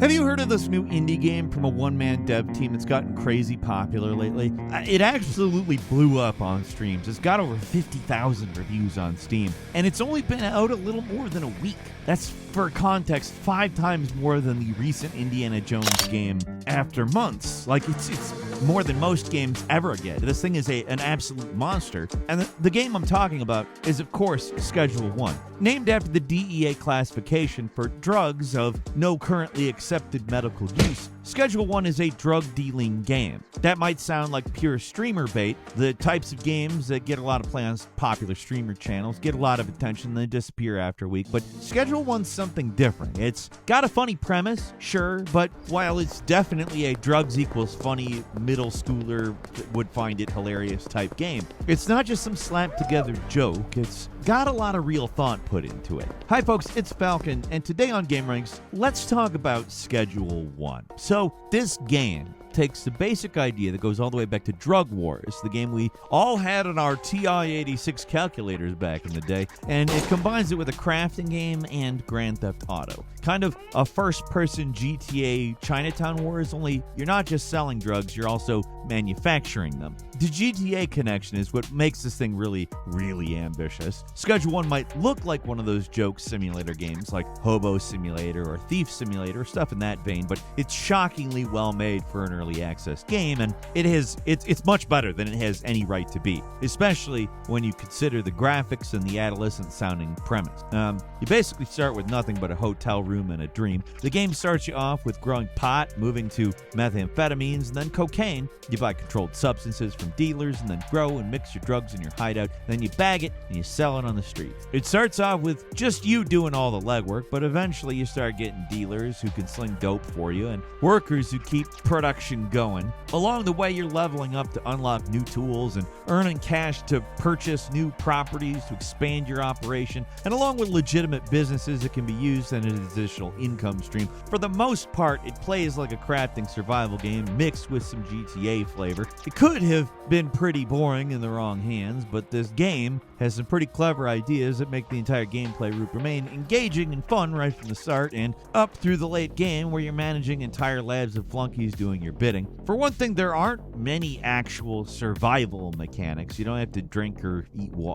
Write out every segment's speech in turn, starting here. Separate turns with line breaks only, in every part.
Have you heard of this new indie game from a one-man dev team that's gotten crazy popular lately? It absolutely blew up on streams. It's got over 50,000 reviews on Steam, and it's only been out a little more than a week. That's, for context, 5 times more than the recent Indiana Jones game After Months. Like, it's more than most games ever get. This thing is an absolute monster. And the game I'm talking about is, of course, Schedule 1. Named after the DEA classification for drugs of no currently accepted medical use, Schedule 1 is a drug-dealing game. That might sound like pure streamer bait. The types of games that get a lot of play on popular streamer channels, get a lot of attention, then disappear after a week. But Schedule 1's something different. It's got a funny premise, sure, but while it's definitely a drugs equals funny middle schooler would find it hilarious type game, it's not just some slapped-together joke. It's got a lot of real thought put into it. Hi folks, it's Falcon, and today on Gameranx, let's talk about Schedule 1. So, this game takes the basic idea that goes all the way back to Drug Wars, the game we all had on our TI-86 calculators back in the day, and it combines it with a crafting game and Grand Theft Auto. Kind of a first-person GTA Chinatown Wars, only you're not just selling drugs, you're also manufacturing them. The GTA connection is what makes this thing really, really ambitious. Schedule 1 might look like one of those joke simulator games like Hobo Simulator or Thief Simulator, stuff in that vein, but it's shockingly well made for an early access game, and it's much better than it has any right to be, especially when you consider the graphics and the adolescent sounding premise. You basically start with nothing but a hotel room and a dream. The game starts you off with growing pot, moving to methamphetamines, and then cocaine. You buy controlled substances from dealers and then grow and mix your drugs in your hideout. Then you bag it and you sell it on the street. It starts off with just you doing all the legwork, but eventually you start getting dealers who can sling dope for you and workers who keep production going. Along the way, you're leveling up to unlock new tools and earning cash to purchase new properties to expand your operation, and along with legitimate businesses, it can be used as an additional income stream. For the most part, it plays like a crafting survival game mixed with some GTA flavor. It could have been pretty boring in the wrong hands, but this game has some pretty clever ideas that make the entire gameplay loop remain engaging and fun right from the start and up through the late game where you're managing entire labs of flunkies doing your bidding. For one thing, there aren't many actual survival mechanics. You don't have to drink or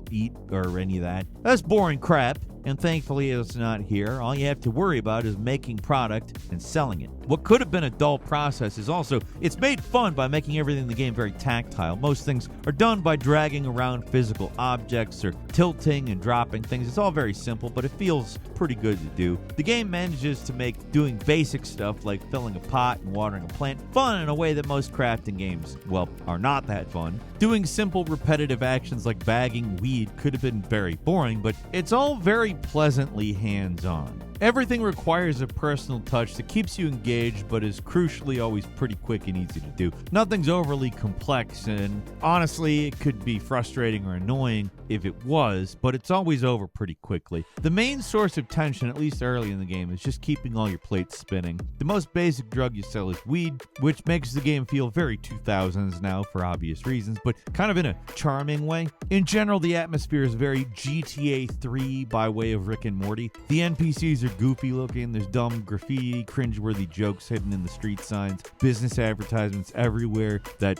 eat or any of that. That's boring crap, and thankfully it's not here. All you have to worry about is making product and selling it. What could have been a dull process is also, it's made fun by making everything in the game very tactile. Most things are done by dragging around physical objects or tilting and dropping things. It's all very simple, but it feels pretty good to do. The game manages to make doing basic stuff like filling a pot and watering a plant fun in a way that most crafting games, well, are not that fun. Doing simple repetitive actions like bagging weed could have been very boring, but it's all very pleasantly hands-on. Everything requires a personal touch that keeps you engaged, but is crucially always pretty quick and easy to do. Nothing's overly complex, and honestly, it could be frustrating or annoying if it was, but it's always over pretty quickly. The main source of tension, at least early in the game, is just keeping all your plates spinning. The most basic drug you sell is weed, which makes the game feel very 2000s now for obvious reasons, but kind of in a charming way. In general, the atmosphere is very GTA 3 by way of Rick and Morty. The NPCs are goofy looking, there's dumb graffiti, cringeworthy jokes hidden in the street signs, business advertisements everywhere that,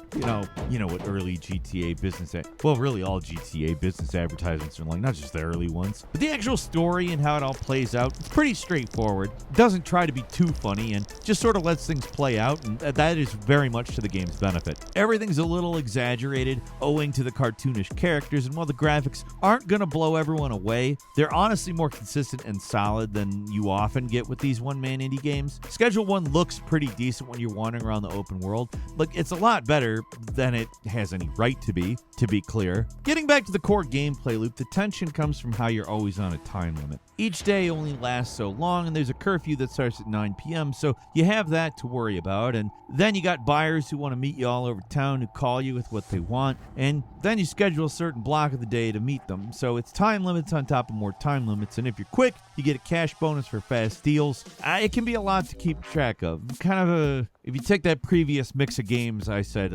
you know what early GTA business, really all GTA business advertisements are like, not just the early ones. But the actual story and how it all plays out, it's pretty straightforward. It doesn't try to be too funny and just sort of lets things play out, and that is very much to the game's benefit. Everything's a little exaggerated owing to the cartoonish characters, and while the graphics aren't gonna blow everyone away, they're honestly more consistent and solid than you often get with these one-man indie games. Schedule 1 looks pretty decent when you're wandering around the open world. Like, it's a lot better than it has any right to be clear. Getting back to the core gameplay loop, the tension comes from how you're always on a time limit. Each day only lasts so long, and there's a curfew that starts at 9 p.m., so you have that to worry about, and then you got buyers who want to meet you all over town who call you with what they want, and then you schedule a certain block of the day to meet them, so it's time limits on top of more time limits, and if you're quick, you get a cash bonus for fast deals. It can be a lot to keep track of. Kind of a If you take that previous mix of games I said,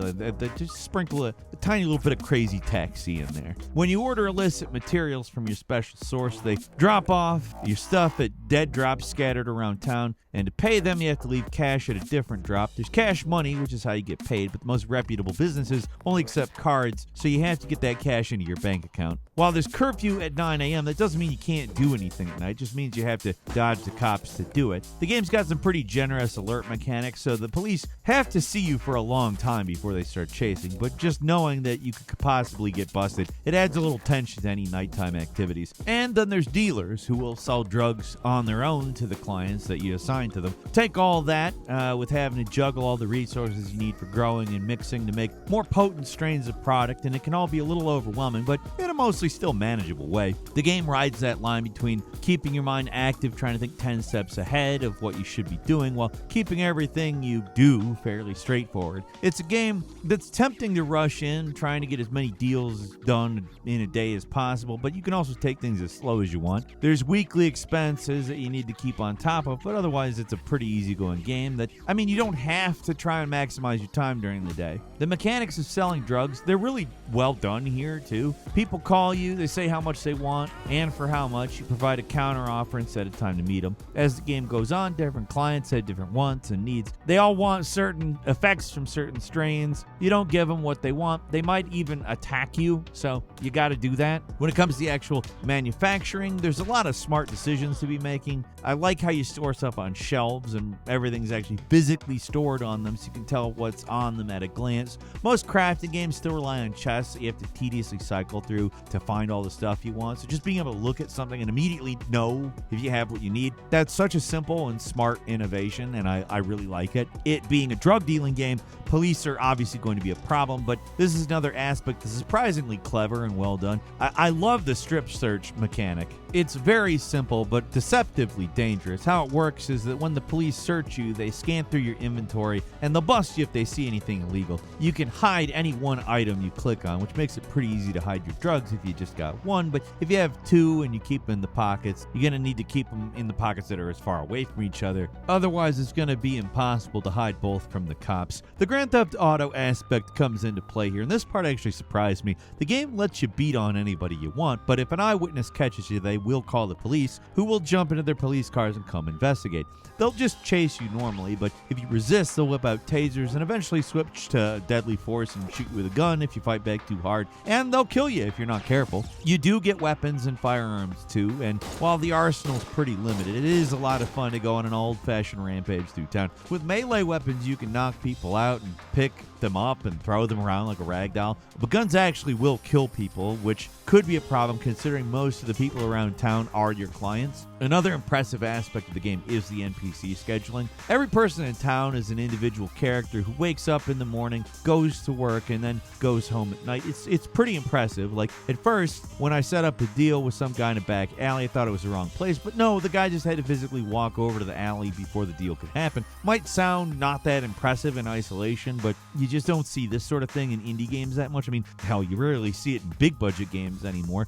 just sprinkle a tiny little bit of crazy taxi in there. When you order illicit materials from your special source, they drop off your stuff at dead drops scattered around town, and to pay them you have to leave cash at a different drop. There's cash money, which is how you get paid, but the most reputable businesses only accept cards, so you have to get that cash into your bank account. While there's curfew at 9 a.m., that doesn't mean you can't do anything at night. It just means you have to dodge the cops to do it. The game's got some pretty generous alert mechanics, so the police have to see you for a long time before they start chasing, but just knowing that you could possibly get busted, it adds a little tension to any nighttime activities. And then there's dealers who will sell drugs on their own to the clients that you assign to them. Take all that with having to juggle all the resources you need for growing and mixing to make more potent strains of product, and it can all be a little overwhelming, but in a mostly still manageable way. The game rides that line between keeping your mind active, trying to think 10 steps ahead of what you should be doing, while keeping everything you do fairly straightforward. It's a game that's tempting to rush in, trying to get as many deals done in a day as possible, but you can also take things as slow as you want. There's weekly expenses that you need to keep on top of, but otherwise it's a pretty easygoing game that, you don't have to try and maximize your time during the day. The mechanics of selling drugs, they're really well done here too. People call you, they say how much they want and for how much. You provide a counter offer and set a time to meet them. As the game goes on, different clients have different wants and needs. They all want certain effects from certain strains. You don't give them what they want. They might even attack you, so you got to do that. When it comes to the actual manufacturing, there's a lot of smart decisions to be making. I like how you store stuff on shelves and everything's actually physically stored on them so you can tell what's on them at a glance. Most crafting games still rely on chests that you have to tediously cycle through to find all the stuff you want. So just being able to look at something and immediately know if you have what you need, that's such a simple and smart innovation, and I really like it. It being a drug dealing game, police are obviously going to be a problem, but this is another aspect that's surprisingly clever and well done. I love the strip search mechanic. It's very simple but deceptively dangerous. How it works is that when the police search you, they scan through your inventory and they'll bust you if they see anything illegal. You can hide any one item you click on, which makes it pretty easy to hide your drugs if you just got one, but if you have two and you keep them in the pockets, you're going to need to keep them in the pockets that are as far away from each other. Otherwise, it's going to be impossible to hide both from the cops. The Grand Theft Auto aspect comes into play here, and this part actually surprised me. The game lets you beat on anybody you want, but if an eyewitness catches you, they will call the police, who will jump into their police cars and come investigate. They'll just chase you normally, but if you resist, they'll whip out tasers and eventually switch to deadly force and shoot you with a gun if you fight back too hard, and they'll kill you if you're not careful. You do get weapons and firearms too, and while the arsenal's pretty limited, it is a lot of fun to go on an old-fashioned rampage through town. With melee weapons, you can knock people out and pick them up and throw them around like a rag doll, but guns actually will kill people, which could be a problem considering most of the people around town are your clients. Another impressive aspect of the game is the NPC scheduling. Every person in town is an individual character who wakes up in the morning, goes to work, and then goes home at night. It's pretty impressive. Like, at first, when I set up a deal with some guy in a back alley, I thought it was the wrong place, but no, the guy just had to physically walk over to the alley before the deal could happen. Might sound not that impressive in isolation, but you just don't see this sort of thing in indie games that much. Hell, you rarely see it in big budget games anymore.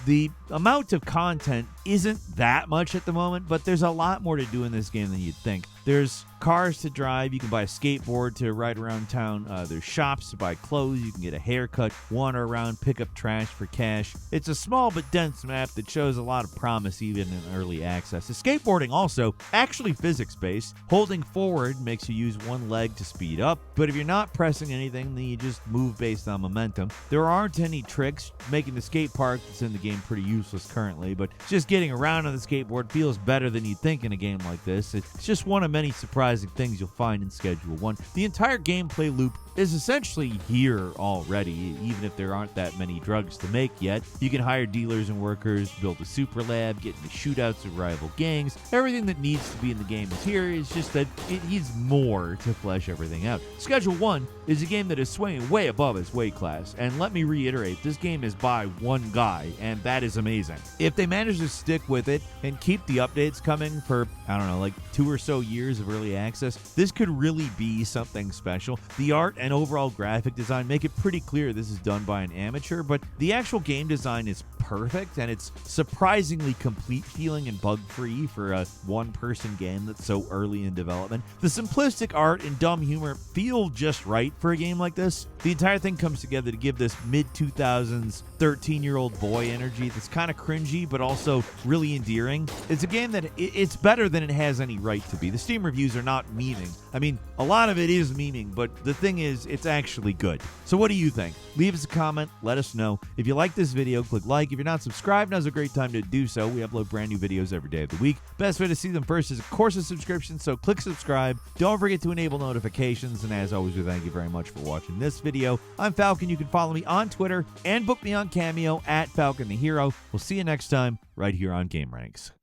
The amount of content isn't that much at the moment, but there's a lot more to do in this game than you'd think. There's cars to drive, you can buy a skateboard to ride around town, there's shops to buy clothes, you can get a haircut, wander around, pick up trash for cash. It's a small but dense map that shows a lot of promise even in early access. The skateboarding also actually physics-based. Holding forward makes you use one leg to speed up, but if you're not pressing anything, then you just move based on momentum. There aren't any tricks, making the skate park that's in the game pretty useless currently, but just getting around on the skateboard feels better than you'd think in a game like this. It's just one of many surprising things you'll find in Schedule 1. The entire gameplay loop is essentially here already, even if there aren't that many drugs to make yet. You can hire dealers and workers, build a super lab, get into shootouts with rival gangs. Everything that needs to be in the game is here. It's just that it needs more to flesh everything out. Schedule 1 is a game that is swinging way above its weight class, and let me reiterate, this game is by one guy, and that is amazing. If they manage to stick with it and keep the updates coming for, like 2 or so years of early access, this could really be something special. The art and overall graphic design make it pretty clear this is done by an amateur, but the actual game design is perfect, and it's surprisingly complete feeling and bug-free for a one-person game that's so early in development. The simplistic art and dumb humor feel just right for a game like this. The entire thing comes together to give this mid-2000s 13-year-old boy energy that's kind of cringy but also really endearing. It's a game that it's better than it has any right to be. The Steam reviews are not memeing. I mean, a lot of it is memeing, but the thing is, it's actually good. So what do you think? Leave us a comment, let us know. If you like this video, click like. If you're not subscribed, now's a great time to do so. We upload brand new videos every day of the week. Best way to see them first is, of course, a subscription, so click subscribe. Don't forget to enable notifications, and as always, we thank you very much for watching this video. I'm Falcon. You can follow me on Twitter and book me on Cameo at Falcon the Hero. We'll see you next time right here on Gameranx.